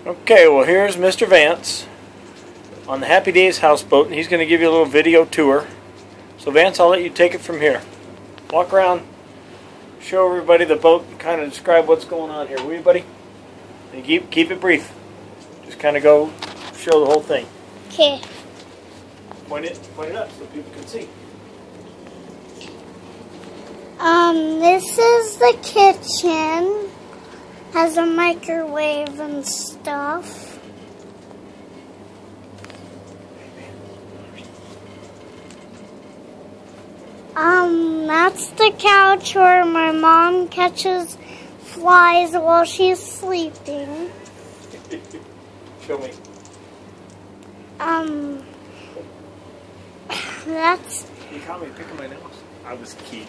Okay, well here's Mr. Vance on the Happy Days houseboat, and he's going to give you a little video tour. So Vance, I'll let you take it from here. Walk around, show everybody the boat, and kind of describe what's going on here. Will you, buddy? And keep it brief. Just kind of go show the whole thing. Okay. Point it up so people can see. This is the kitchen. Has a microwave and stuff. That's the couch where my mom catches flies while she's sleeping. Show me. That's... You caught me picking my nose. I was key.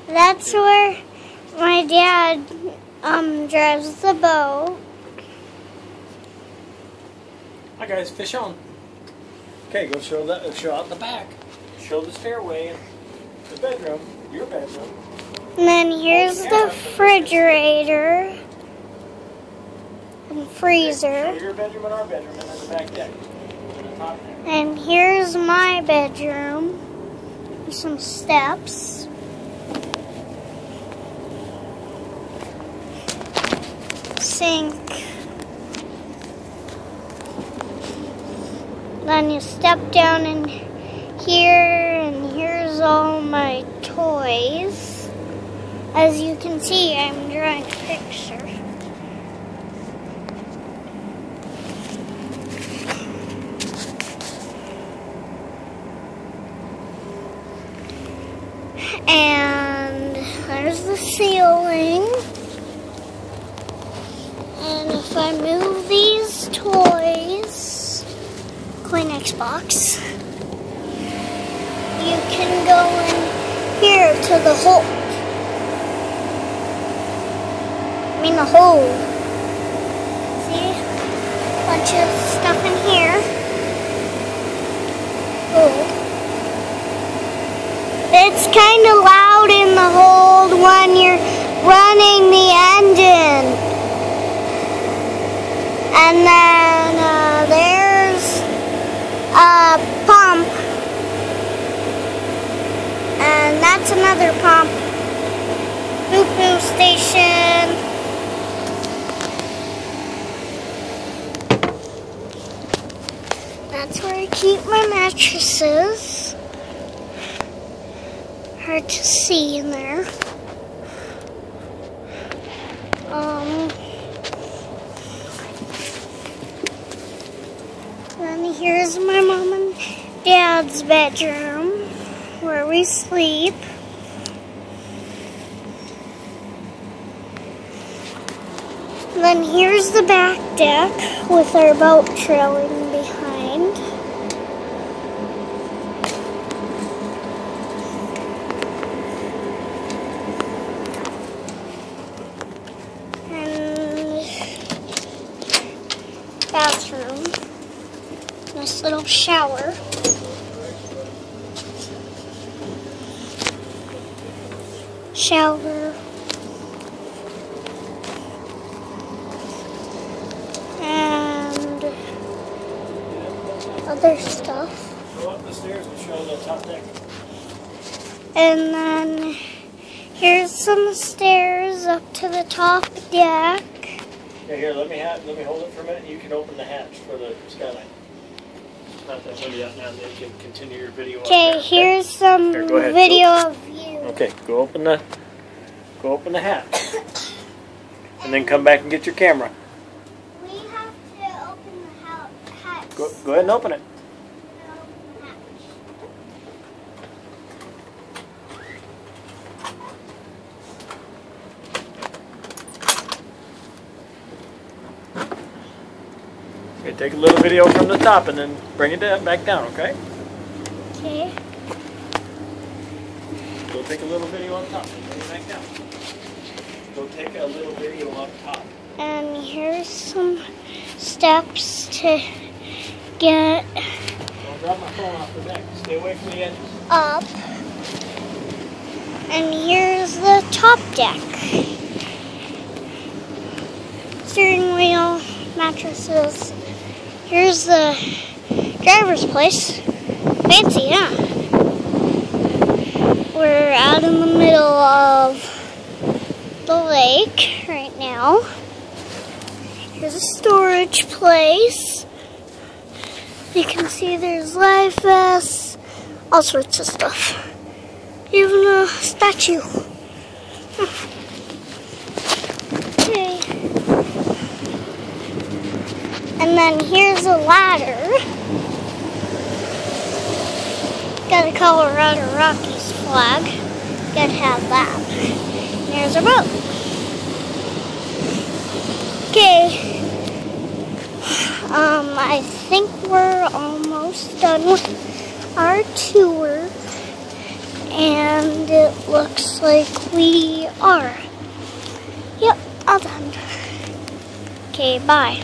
That's where my dad drives the boat. Hi guys, fish on. Okay, go show out the back. Show the stairway and the bedroom, your bedroom. And then here's the refrigerator and freezer. Show your bedroom and our bedroom, and then the back deck. And the top deck. And here's my bedroom. Some steps. Sink. Then you step down in here, and here's all my toys. As you can see, I'm drawing a picture. And there's the ceiling. And if I move these toys, Kleenex box, you can go in here to the hole. I mean the hole. See? Bunch of stuff in here. Oh. It's kind of loud in the hold when you're running the engine. And then there's a pump. And that's another pump. Poo-poo station. That's where I keep my mattresses. Hard to see in there. Then here's my mom and dad's bedroom where we sleep. Then here's the back deck with our boat trailing behind. Bathroom. Nice little shower. Shower. And other stuff. Go up the stairs and show the top deck. And then here's some stairs up to the top deck. Yeah, here, let me hold it for a minute, and you can open the hatch for the skylight. Not that windy out now, and then you can continue your video. Okay, here's some video of you. Okay, go open the hatch, and then come back and get your camera. We have to open the hatch. Go ahead and open it. Okay, take a little video from the top and then bring it back down, okay? Okay. Go take a little video on top and bring it back down. Go take a little video up top. And here's some steps to get Don't drop my phone off the deck. Stay away from the edges. up. And here's the top deck. Steering wheel, mattresses. Here's the driver's place. Fancy, huh? We're out in the middle of the lake right now. Here's a storage place. You can see there's life vests, all sorts of stuff. Even a statue. Okay. And then here's a ladder. Got a Colorado Rockies flag. Gotta have that. And here's our boat. Okay. I think we're almost done with our tour. And it looks like we are. Yep, all done. Okay, bye.